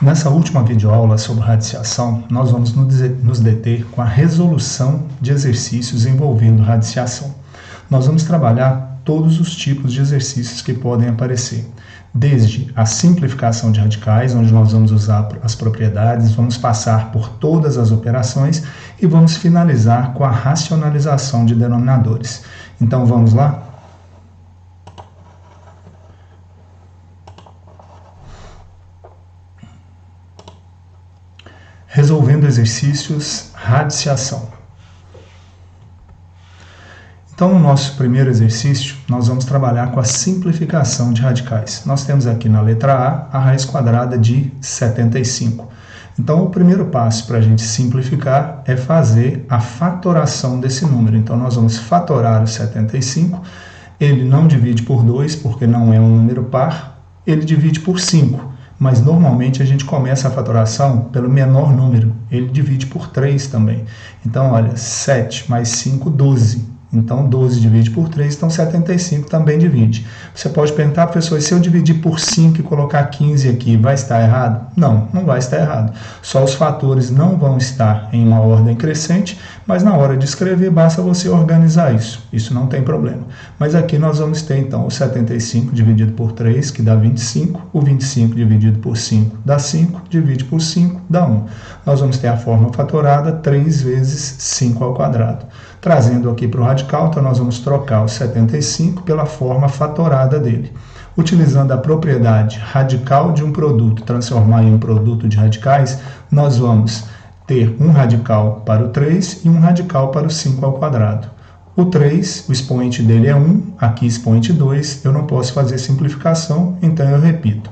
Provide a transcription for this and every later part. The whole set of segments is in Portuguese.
Nessa última videoaula sobre radiciação, nós vamos nos deter com a resolução de exercícios envolvendo radiciação. Nós vamos trabalhar todos os tipos de exercícios que podem aparecer, desde a simplificação de radicais, onde nós vamos usar as propriedades, vamos passar por todas as operações e vamos finalizar com a racionalização de denominadores. Então vamos lá? Resolvendo exercícios, radiciação. Então, no nosso primeiro exercício, nós vamos trabalhar com a simplificação de radicais. Nós temos aqui na letra A raiz quadrada de 75. Então, o primeiro passo para a gente simplificar é fazer a fatoração desse número. Então, nós vamos fatorar o 75. Ele não divide por 2, porque não é um número par. Ele divide por 5. Mas normalmente a gente começa a fatoração pelo menor número, ele divide por 3 também. Então, olha, 7 mais 5, 12. Então, 12 divide por 3, então 75 também divide. Você pode perguntar, professor, se eu dividir por 5 e colocar 15 aqui, vai estar errado? Não, não vai estar errado. Só os fatores não vão estar em uma ordem crescente, mas na hora de escrever basta você organizar isso. Isso não tem problema. Mas aqui nós vamos ter, então, o 75 dividido por 3, que dá 25. O 25 dividido por 5 dá 5. Divide por 5 dá 1. Nós vamos ter a forma fatorada 3 vezes 5 ao quadrado. Trazendo aqui para o radical, então nós vamos trocar o 75 pela forma fatorada dele. Utilizando a propriedade radical de um produto, transformar em um produto de radicais, nós vamos ter um radical para o 3 e um radical para o 5 ao quadrado. O 3, o expoente dele é 1, aqui expoente 2, eu não posso fazer simplificação, então eu repito.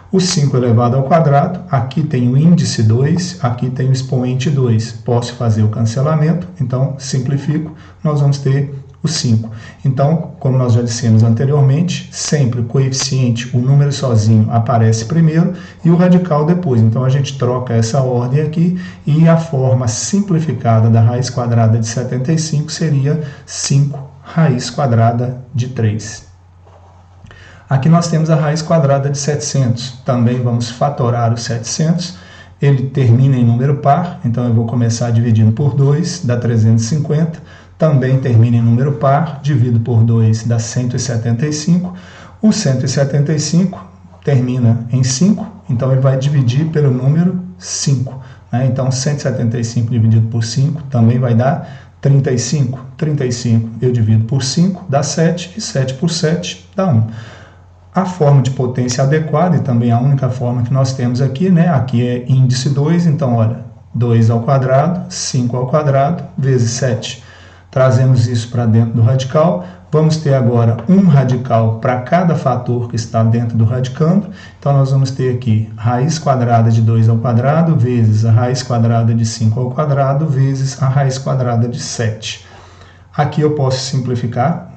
O 5 elevado ao quadrado, aqui tem o índice 2, aqui tem o expoente 2. Posso fazer o cancelamento, então simplifico, nós vamos ter o 5. Então, como nós já dissemos anteriormente, sempre o coeficiente, o número sozinho, aparece primeiro e o radical depois. Então, a gente troca essa ordem aqui e a forma simplificada da raiz quadrada de 75 seria 5 raiz quadrada de 3. Aqui nós temos a raiz quadrada de 700. Também vamos fatorar o 700. Ele termina em número par, então eu vou começar dividindo por 2, dá 350. Também termina em número par, divido por 2, dá 175. O 175 termina em 5, então ele vai dividir pelo número 5. Então, 175 dividido por 5 também vai dar 35. 35 eu divido por 5, dá 7, e 7 por 7 dá 1. A forma de potência adequada, e também a única forma que nós temos aqui, aqui é índice 2, então, olha, 2 ao quadrado, 5 ao quadrado, vezes 7. Trazemos isso para dentro do radical, vamos ter agora um radical para cada fator que está dentro do radicando, então nós vamos ter aqui raiz quadrada de 2 ao quadrado, vezes a raiz quadrada de 5 ao quadrado, vezes a raiz quadrada de 7. Aqui eu posso simplificar,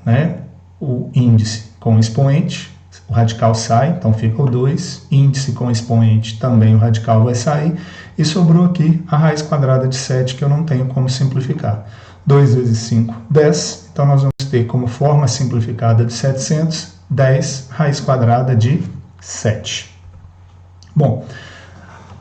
o índice com o expoente, o radical sai, então fica o 2, índice com expoente também o radical vai sair, e sobrou aqui a raiz quadrada de 7, que eu não tenho como simplificar. 2 vezes 5, 10, então nós vamos ter como forma simplificada de 700, 10 raiz quadrada de 7. Bom,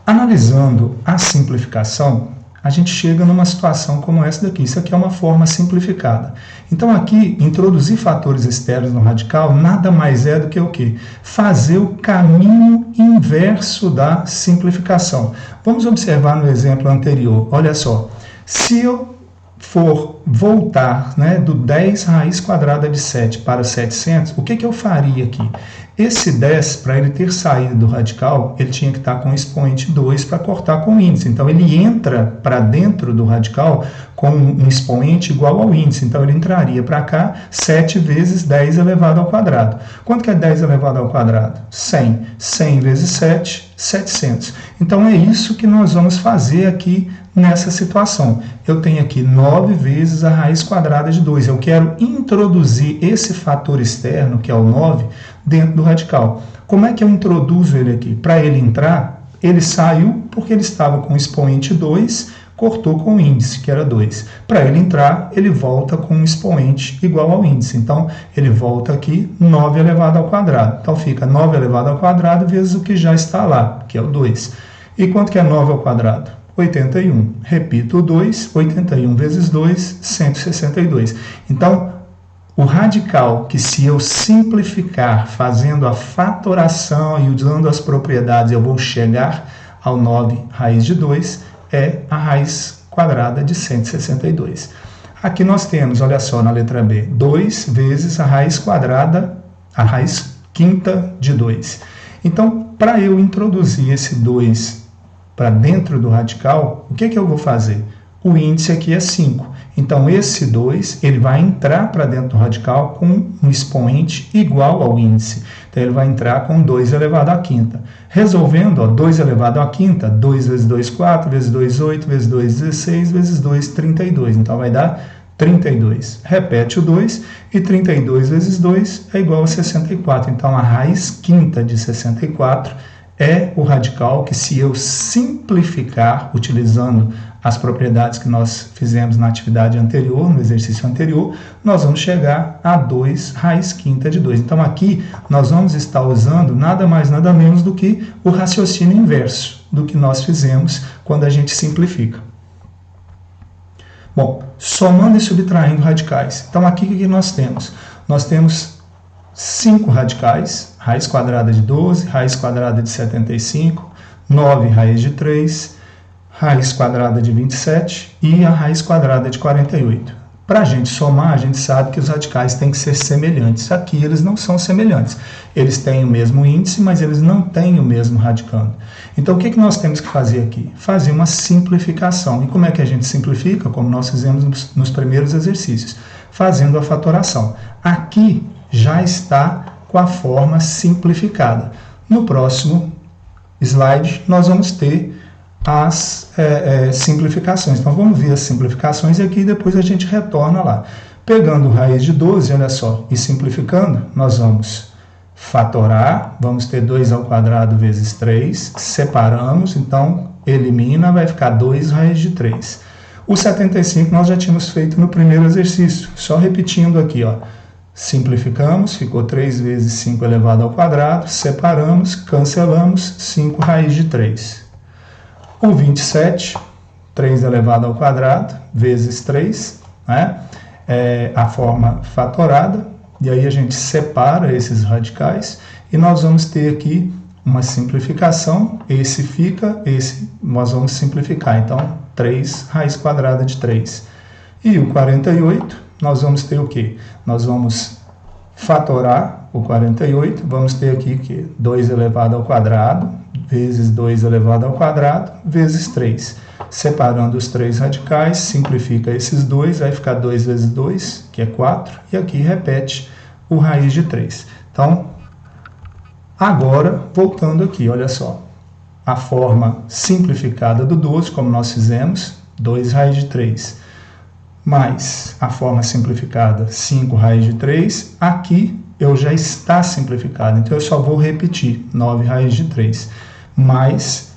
analisando a simplificação, a gente chega numa situação como essa daqui. Isso aqui é uma forma simplificada. Então aqui, introduzir fatores externos no radical nada mais é do que o quê? Fazer o caminho inverso da simplificação. Vamos observar no exemplo anterior. Olha só, se eu for voltar do 10 raiz quadrada de 7 para 700, o que eu faria aqui? Esse 10, para ele ter saído do radical, ele tinha que estar com o expoente 2 para cortar com o índice. Então, ele entra para dentro do radical com um expoente igual ao índice. Então, ele entraria para cá 7 vezes 10 elevado ao quadrado. Quanto que é 10 elevado ao quadrado? 100. 100 vezes 7, 700. Então, é isso que nós vamos fazer aqui nessa situação. Eu tenho aqui 9 vezes a raiz quadrada de 2. Eu quero introduzir esse fator externo, que é o 9, dentro do radical. Como é que eu introduzo ele aqui? Para ele entrar, ele saiu porque ele estava com o expoente 2, cortou com o índice, que era 2. Para ele entrar, ele volta com um expoente igual ao índice. Então, ele volta aqui, 9 elevado ao quadrado. Então, fica 9 elevado ao quadrado vezes o que já está lá, que é o 2. E quanto que é 9 ao quadrado? 81. Repito o 2, 81 vezes 2, 162. Então, o radical que, se eu simplificar fazendo a fatoração e usando as propriedades, eu vou chegar ao 9 raiz de 2, é a raiz quadrada de 162. Aqui nós temos, olha só, na letra B, 2 vezes a raiz quadrada, a raiz quinta de 2. Então, para eu introduzir esse 2 para dentro do radical, o que eu vou fazer? O índice aqui é 5. Então, esse 2 ele vai entrar para dentro do radical com um expoente igual ao índice. Então, ele vai entrar com 2 elevado à quinta. Resolvendo, ó, 2 elevado à quinta, 2 vezes 2, 4, vezes 2, 8, vezes 2, 16, vezes 2, 32. Então, vai dar 32. Repete o 2, e 32 vezes 2 é igual a 64. Então, a raiz quinta de 64 é o radical que, se eu simplificar, utilizando as propriedades que nós fizemos na atividade anterior, no exercício anterior, nós vamos chegar a 2 raiz quinta de 2. Então, aqui nós vamos estar usando nada mais, nada menos do que o raciocínio inverso do que nós fizemos quando a gente simplifica. Bom, somando e subtraindo radicais. Então, aqui o que nós temos? Nós temos 5 radicais, raiz quadrada de 12, raiz quadrada de 75, 9 raiz de 3, raiz quadrada de 27 e a raiz quadrada de 48. Para a gente somar, a gente sabe que os radicais têm que ser semelhantes. Aqui eles não são semelhantes. Eles têm o mesmo índice, mas eles não têm o mesmo radicando. Então, o que nós temos que fazer aqui? Fazer uma simplificação. E como é que a gente simplifica? Como nós fizemos nos primeiros exercícios, fazendo a fatoração. Aqui já está com a forma simplificada. No próximo slide, nós vamos ter as simplificações. Então, vamos ver as simplificações aqui e depois a gente retorna lá. Pegando raiz de 12, olha só, e simplificando, nós vamos fatorar, vamos ter 2 ao quadrado vezes 3, separamos, então elimina, vai ficar 2 raiz de 3. O 75 nós já tínhamos feito no primeiro exercício, só repetindo aqui, ó. Simplificamos, ficou 3 vezes 5 elevado ao quadrado, separamos, cancelamos, 5 raiz de 3. O 27, 3 elevado ao quadrado, vezes 3, né? É a forma fatorada, e aí a gente separa esses radicais, e nós vamos ter aqui uma simplificação, esse fica, esse nós vamos simplificar, então 3 raiz quadrada de 3. E o 48, nós vamos ter o quê? Nós vamos fatorar o 48, vamos ter aqui o quê? 2 elevado ao quadrado, vezes 2 elevado ao quadrado, vezes 3. Separando os 3 radicais, simplifica esses 2, vai ficar 2 vezes 2, que é 4, e aqui repete o raiz de 3. Então, agora, voltando aqui, olha só, a forma simplificada do 12, como nós fizemos, 2 raiz de 3, mais a forma simplificada, 5 raiz de 3, aqui eu já está simplificado, então eu só vou repetir, 9 raiz de 3, mais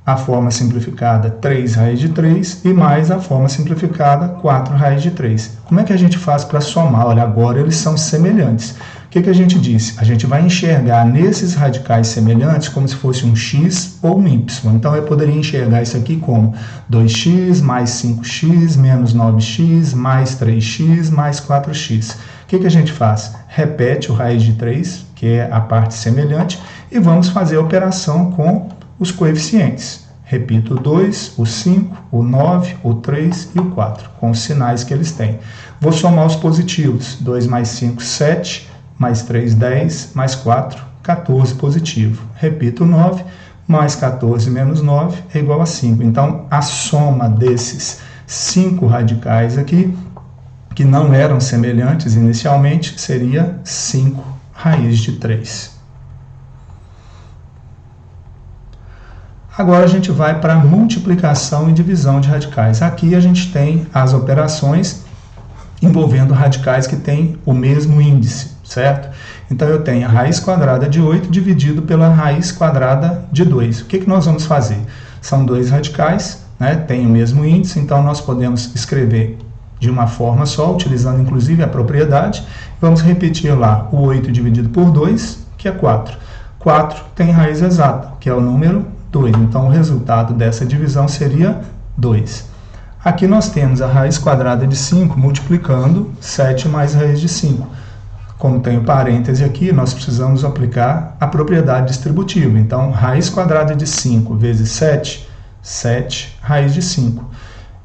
a forma simplificada 3 raiz de 3 e mais a forma simplificada 4 raiz de 3. Como é que a gente faz para somar? Olha, agora eles são semelhantes. O que a gente disse? A gente vai enxergar nesses radicais semelhantes como se fosse um x ou um y. Então, eu poderia enxergar isso aqui como 2x mais 5x menos 9x mais 3x mais 4x. O que a gente faz? Repete o raiz de 3, que é a parte semelhante, e vamos fazer a operação com os coeficientes. Repito o 2, o 5, o 9, o 3 e o 4, com os sinais que eles têm. Vou somar os positivos. 2 mais 5, 7, mais 3, 10, mais 4, 14 positivo. Repito o 9, mais 14 menos 9 é igual a 5. Então, a soma desses 5 radicais aqui, que não eram semelhantes inicialmente, seria 5 raiz de 3. Agora a gente vai para a multiplicação e divisão de radicais. Aqui a gente tem as operações envolvendo radicais que têm o mesmo índice, certo? Então eu tenho a raiz quadrada de 8 dividido pela raiz quadrada de 2. O que nós vamos fazer? São 2 radicais, né? Tem o mesmo índice, então nós podemos escrever de uma forma só, utilizando inclusive a propriedade. Vamos repetir lá o 8 dividido por 2, que é 4. 4 tem raiz exata, que é o número 2. Então, o resultado dessa divisão seria 2. Aqui nós temos a raiz quadrada de 5 multiplicando 7 mais raiz de 5. Como tem o parêntese aqui, nós precisamos aplicar a propriedade distributiva. Então, raiz quadrada de 5 vezes 7, 7 raiz de 5.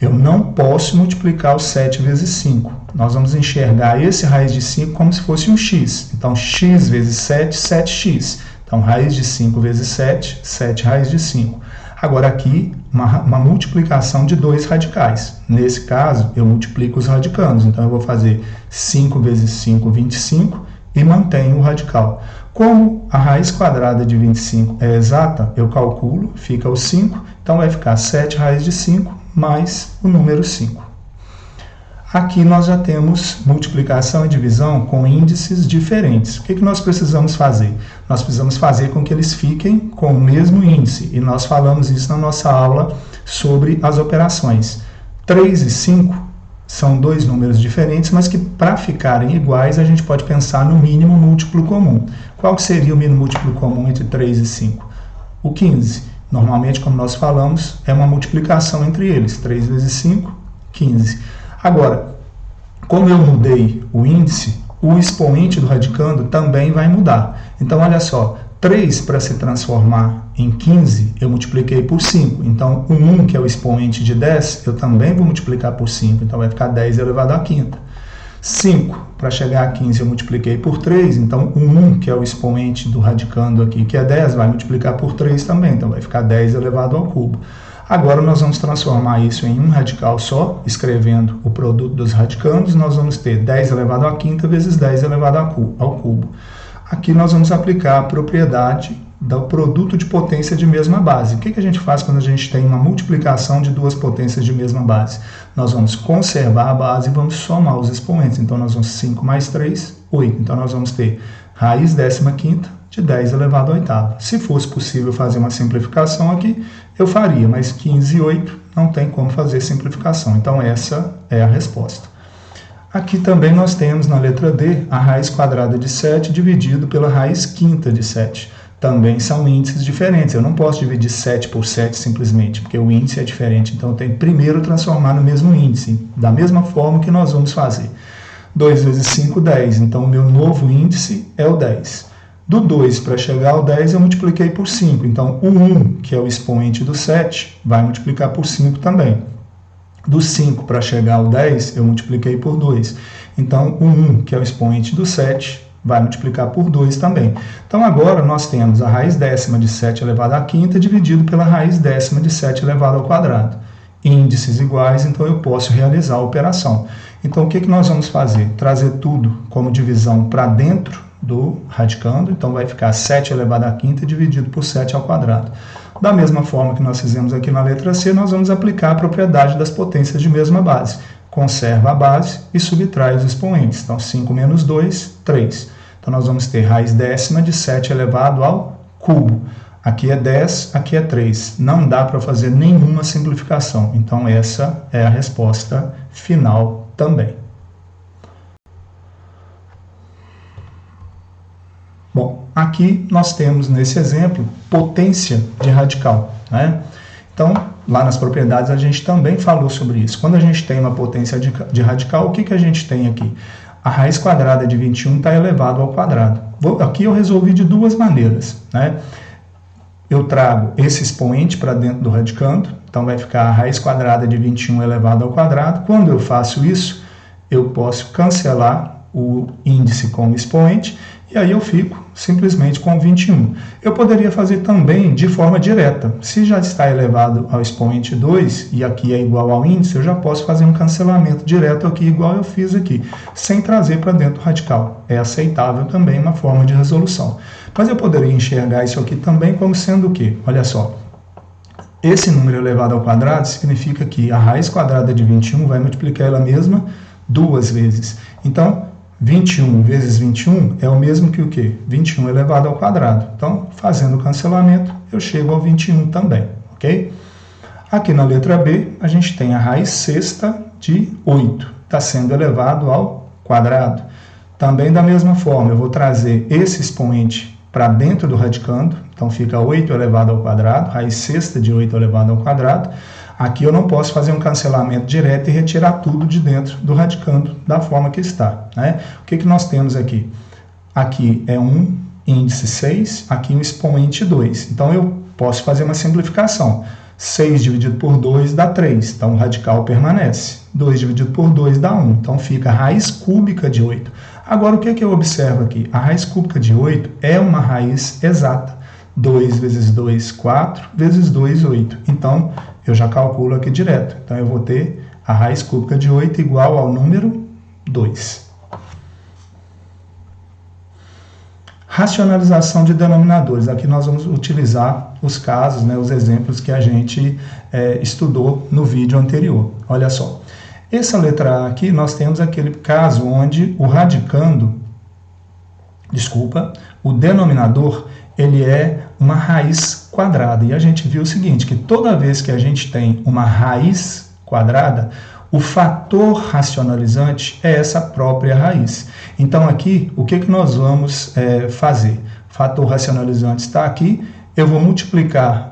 Eu não posso multiplicar o 7 vezes 5. Nós vamos enxergar esse raiz de 5 como se fosse um x. Então, x vezes 7, 7x. Então, raiz de 5 vezes 7, 7 raiz de 5. Agora, aqui, uma multiplicação de dois radicais. Nesse caso, eu multiplico os radicandos. Então, eu vou fazer 5 vezes 5, 25, e mantenho o radical. Como a raiz quadrada de 25 é exata, eu calculo, fica o 5. Então, vai ficar 7 raiz de 5 mais o número 5. Aqui nós já temos multiplicação e divisão com índices diferentes. O que nós precisamos fazer? Nós precisamos fazer com que eles fiquem com o mesmo índice. E nós falamos isso na nossa aula sobre as operações. 3 e 5 são dois números diferentes, mas que para ficarem iguais a gente pode pensar no mínimo múltiplo comum. Qual que seria o mínimo múltiplo comum entre 3 e 5? O 15. Normalmente, como nós falamos, é uma multiplicação entre eles. 3 vezes 5, 15. Agora, como eu mudei o índice, o expoente do radicando também vai mudar. Então, olha só, 3 para se transformar em 15, eu multipliquei por 5. Então, o 1, que é o expoente de 10, eu também vou multiplicar por 5. Então, vai ficar 10 elevado à quinta. 5, para chegar a 15, eu multipliquei por 3. Então, o 1, que é o expoente do radicando aqui, que é 10, vai multiplicar por 3 também. Então, vai ficar 10 elevado ao cubo. Agora, nós vamos transformar isso em um radical só, escrevendo o produto dos radicandos. Nós vamos ter 10 elevado à quinta vezes 10 elevado ao cubo. Aqui nós vamos aplicar a propriedade do produto de potência de mesma base. O que a gente faz quando a gente tem uma multiplicação de duas potências de mesma base? Nós vamos conservar a base e vamos somar os expoentes. Então, nós vamos 5 mais 3, 8. Então, nós vamos ter raiz 15ª de 10 elevado à oitava. Se fosse possível fazer uma simplificação aqui, eu faria, mas 15 e 8 não tem como fazer simplificação. Então, essa é a resposta. Aqui também nós temos na letra D a raiz quadrada de 7 dividido pela raiz quinta de 7. Também são índices diferentes. Eu não posso dividir 7 por 7 simplesmente, porque o índice é diferente. Então, eu tenho que primeiro transformar no mesmo índice, da mesma forma que nós vamos fazer. 2 vezes 5, 10. Então, o meu novo índice é o 10. Do 2 para chegar ao 10, eu multipliquei por 5. Então, o 1, que é o expoente do 7, vai multiplicar por 5 também. Do 5 para chegar ao 10, eu multipliquei por 2. Então, o 1, que é o expoente do 7, vai multiplicar por 2 também. Então, agora nós temos a raiz décima de 7 elevado à quinta dividido pela raiz décima de 7 elevado ao quadrado. Índices iguais, então eu posso realizar a operação. Então, o que nós vamos fazer? Trazer tudo como divisão para dentro do radicando. Então, vai ficar 7 elevado à quinta dividido por 7 ao quadrado. Da mesma forma que nós fizemos aqui na letra C, nós vamos aplicar a propriedade das potências de mesma base. Conserva a base e subtrai os expoentes. Então, 5 menos 2, 3. Então, nós vamos ter raiz décima de 7 elevado ao cubo. Aqui é 10, aqui é 3. Não dá para fazer nenhuma simplificação. Então, essa é a resposta final também. Bom, aqui nós temos, nesse exemplo, potência de radical, né? Então, lá nas propriedades, a gente também falou sobre isso. Quando a gente tem uma potência de radical, o que a gente tem aqui? A raiz quadrada de 21 está elevado ao quadrado. Aqui eu resolvi de duas maneiras, né? Eu trago esse expoente para dentro do radicando, então vai ficar a raiz quadrada de 21 elevado ao quadrado. Quando eu faço isso, eu posso cancelar o índice com o expoente, e aí eu fico simplesmente com 21. Eu poderia fazer também de forma direta. Se já está elevado ao expoente 2 e aqui é igual ao índice, eu já posso fazer um cancelamento direto aqui, igual eu fiz aqui, sem trazer para dentro do radical. É aceitável também uma forma de resolução. Mas eu poderia enxergar isso aqui também como sendo o quê? Olha só. Esse número elevado ao quadrado significa que a raiz quadrada de 21 vai multiplicar ela mesma duas vezes. Então, 21 vezes 21 é o mesmo que o quê? 21 elevado ao quadrado. Então, fazendo o cancelamento, eu chego ao 21 também, ok? Aqui na letra B, a gente tem a raiz sexta de 8. Está sendo elevado ao quadrado. Também da mesma forma, eu vou trazer esse expoente para dentro do radicando, então fica 8 elevado ao quadrado, raiz sexta de 8 elevado ao quadrado. Aqui eu não posso fazer um cancelamento direto e retirar tudo de dentro do radicando da forma que está, né? O que nós temos aqui? Aqui é um índice 6, aqui um expoente 2. Então eu posso fazer uma simplificação. 6 dividido por 2 dá 3, então o radical permanece. 2 dividido por 2 dá 1, então fica a raiz cúbica de 8. Agora, o que eu observo aqui? A raiz cúbica de 8 é uma raiz exata. 2 vezes 2, 4, vezes 2, 8. Então, eu já calculo aqui direto. Então, eu vou ter a raiz cúbica de 8 igual ao número 2. Racionalização de denominadores. Aqui nós vamos utilizar os casos, né, os exemplos que a gente estudou no vídeo anterior. Olha só. Essa letra A aqui, nós temos aquele caso onde o denominador, ele é uma raiz quadrada. E a gente viu o seguinte, que toda vez que a gente tem uma raiz quadrada, o fator racionalizante é essa própria raiz. Então aqui, o que nós vamos fazer? O fator racionalizante está aqui, eu vou multiplicar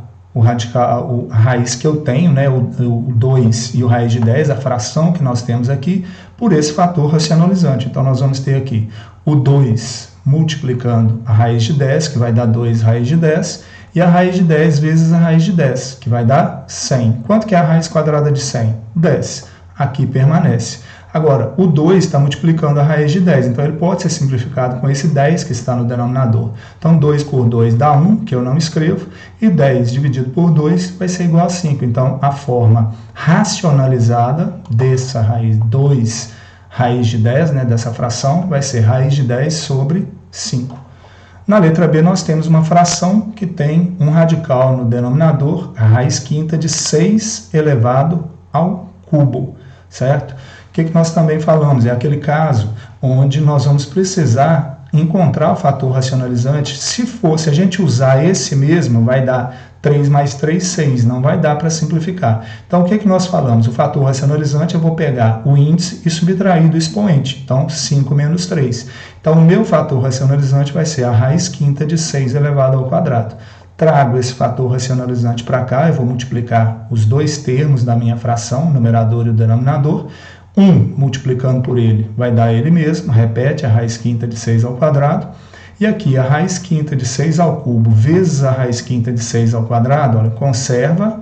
a raiz que eu tenho, né, o 2 e o raiz de 10, a fração que nós temos aqui, por esse fator racionalizante. Então nós vamos ter aqui o 2 multiplicando a raiz de 10, que vai dar 2 raiz de 10, e a raiz de 10 vezes a raiz de 10, que vai dar 100. Quanto que é a raiz quadrada de 100? 10. Aqui permanece. Agora, o 2 está multiplicando a raiz de 10, então ele pode ser simplificado com esse 10 que está no denominador. Então, 2 por 2 dá 1, que eu não escrevo, e 10 dividido por 2 vai ser igual a 5. Então, a forma racionalizada dessa raiz 2, raiz de 10, né, dessa fração, vai ser raiz de 10 sobre 5. Na letra B, nós temos uma fração que tem um radical no denominador, a raiz quinta de 6 elevado ao cubo, certo? O que nós também falamos? É aquele caso onde nós vamos precisar encontrar o fator racionalizante. Se a gente usar esse mesmo, vai dar 3 mais 3, 6. Não vai dar para simplificar. Então, o que nós falamos? O fator racionalizante, eu vou pegar o índice e subtrair do expoente. Então, 5 menos 3. Então, o meu fator racionalizante vai ser a raiz quinta de 6 elevado ao quadrado. Trago esse fator racionalizante para cá, eu vou multiplicar os dois termos da minha fração, o numerador e o denominador. 1 multiplicando por ele vai dar ele mesmo, repete a raiz quinta de 6 ao quadrado. E aqui a raiz quinta de 6 ao cubo vezes a raiz quinta de 6 ao quadrado, olha, conserva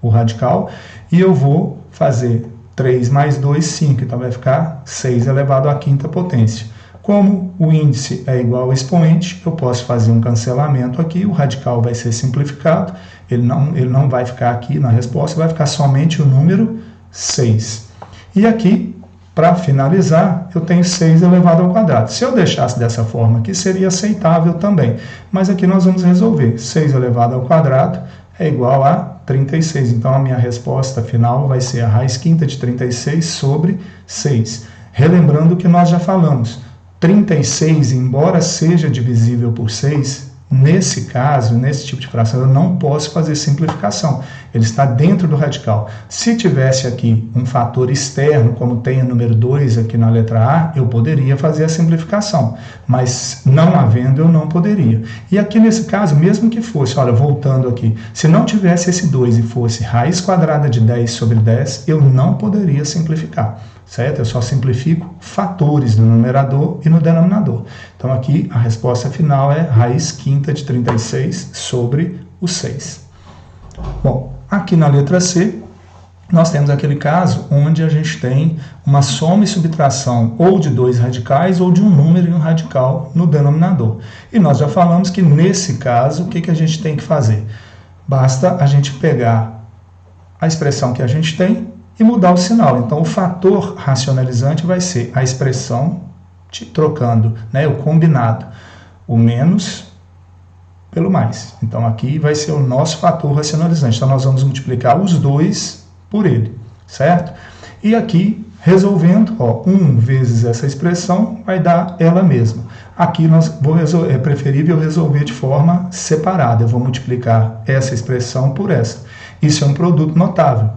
o radical. E eu vou fazer 3 mais 2, 5, então vai ficar 6 elevado à quinta potência. Como o índice é igual ao expoente, eu posso fazer um cancelamento aqui, o radical vai ser simplificado, ele não vai ficar aqui na resposta, vai ficar somente o número 6. E aqui, para finalizar, eu tenho 6 elevado ao quadrado. Se eu deixasse dessa forma aqui, seria aceitável também. Mas aqui nós vamos resolver. 6 elevado ao quadrado é igual a 36. Então, a minha resposta final vai ser a raiz quinta de 36 sobre 6. Relembrando o que nós já falamos. 36, embora seja divisível por 6, nesse caso, nesse tipo de fração, eu não posso fazer simplificação. Ele está dentro do radical. Se tivesse aqui um fator externo, como tem o número 2 aqui na letra A, eu poderia fazer a simplificação. Mas não havendo, eu não poderia. E aqui nesse caso, mesmo que fosse, olha, voltando aqui, se não tivesse esse 2 e fosse raiz quadrada de 10 sobre 10, eu não poderia simplificar. Certo? Eu só simplifico fatores no numerador e no denominador. Então, aqui, a resposta final é raiz quinta de 36 sobre o 6. Bom, aqui na letra C, nós temos aquele caso onde a gente tem uma soma e subtração ou de dois radicais ou de um número e um radical no denominador. E nós já falamos que, nesse caso, o que a gente tem que fazer? Basta a gente pegar a expressão que a gente tem e mudar o sinal. Então, o fator racionalizante vai ser a expressão trocando, né, o combinado, o menos pelo mais. Então, aqui vai ser o nosso fator racionalizante. Então, nós vamos multiplicar os dois por ele, certo? E aqui, resolvendo, 1 vezes essa expressão vai dar ela mesma. Aqui é preferível resolver de forma separada. Eu vou multiplicar essa expressão por essa. Isso é um produto notável.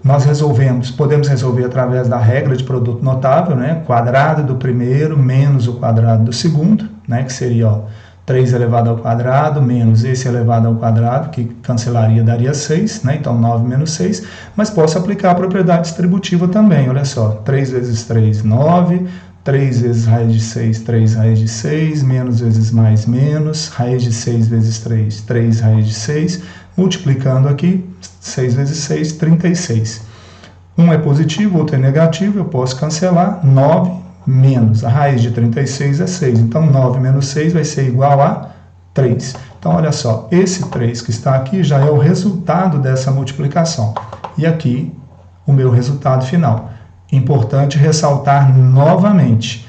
Nós podemos resolver através da regra de produto notável, né? Quadrado do primeiro menos o quadrado do segundo, né? Que seria 3 elevado ao quadrado menos esse elevado ao quadrado, que cancelaria, daria 6, né? Então 9 menos 6, mas posso aplicar a propriedade distributiva também, olha só, 3 vezes 3, 9, 3 vezes raiz de 6, 3 raiz de 6, menos vezes mais, menos, raiz de 6 vezes 3, 3 raiz de 6, multiplicando aqui, 6 vezes 6, 36. Um é positivo, outro é negativo, eu posso cancelar, 9 menos, a raiz de 36 é 6, então 9 menos 6 vai ser igual a 3. Então, olha só, esse 3 que está aqui já é o resultado dessa multiplicação. E aqui, o meu resultado final. Importante ressaltar novamente.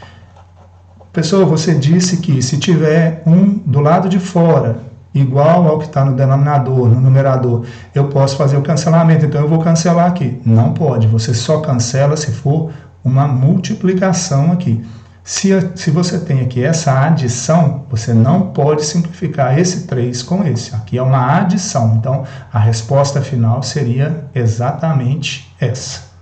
Pessoal, você disse que se tiver um do lado de fora, igual ao que está no denominador, no numerador, eu posso fazer o cancelamento, então eu vou cancelar aqui. Não pode, você só cancela se for uma multiplicação aqui. Se você tem aqui essa adição, você não pode simplificar esse 3 com esse. Aqui é uma adição, então a resposta final seria exatamente essa.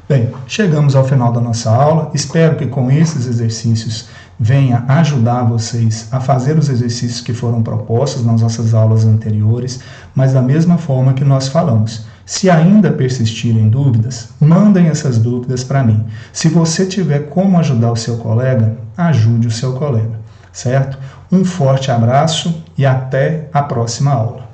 Bem, chegamos ao final da nossa aula. Espero que com esses exercícios venha ajudar vocês a fazer os exercícios que foram propostos nas nossas aulas anteriores, mas da mesma forma que nós falamos. Se ainda persistirem dúvidas, mandem essas dúvidas para mim. Se você tiver como ajudar o seu colega, ajude o seu colega, certo? Um forte abraço e até a próxima aula.